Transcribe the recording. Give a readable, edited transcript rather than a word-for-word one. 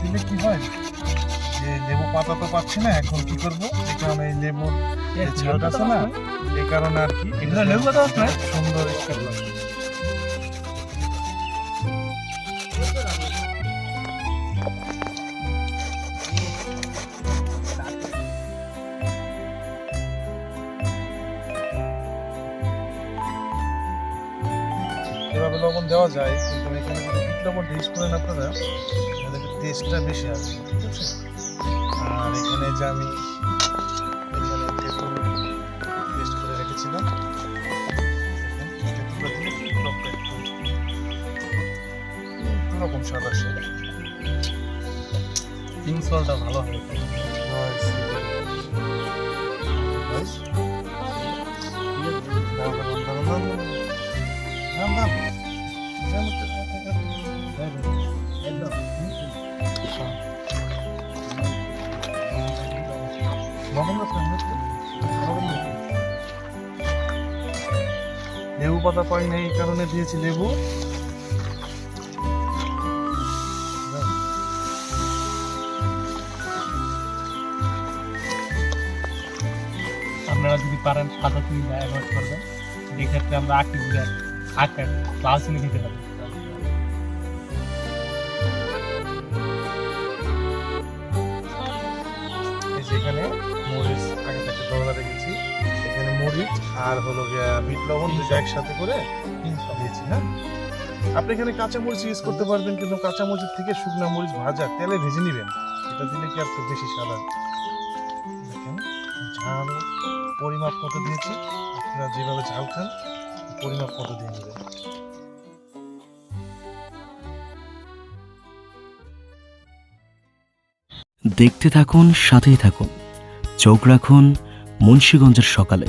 দিলে কি হয় যে লেবু পাতা তো পাচ্ছি না, এখন কি করবো, এই কারণে এই লেবুর যে ছাদ আছে না, এই কারণে আর কি এগুলো লেবু পাতা আছে না? সুন্দর স্টেপ লাগে। এভাবে লবণ দেওয়া যায়, কিন্তু এখানে যদি বিট লবণ ইউজ করেন আপনারা তাহলে টেস্টটা বেশি আসবে, ঠিক আছে। আর এখানে যে আমি এখানে তেঁতুল টেস্ট করে রেখেছিলাম, তেঁতুলটা দিলে টকটা একটু রকম স্বাদ আসে। পিঙ্ক সলটা ভালো হবে। লেবু পাতা পাই না, এই কারণে দিয়েছি লেবু। আপনারা যদি পারেন সাদা চিনি অ্যাভয়েড করবেন, এক্ষেত্রে আমরা আখি গুঁড়া আখের লাল চিনি দিতে পারি। এই যে এখানে মরিচ আগে থেকে দলা রেখেছি, এখানে মরিচ আর হলো গিয়া বিট লবণ দুটো একসাথে করে দিয়েছি। হ্যাঁ, আপনি এখানে কাঁচা মরিচ ইউজ করতে পারবেন, কিন্তু কাঁচা মরিচের থেকে শুকনা মরিচ ভাজা তেলে ভেজে নেবেন, এটা দিলে কি আর একটু বেশি স্বাদ আসবে। দেখেন ঝাল পরিমাপ মতো দিয়েছি, আপনারা যেভাবে ঝাল খান পরিমাপ মতো দিয়ে নেবেন। দেখতে থাকুন, সাথেই থাকুন, চোখ রাখুন মুন্সিগঞ্জের সকালে।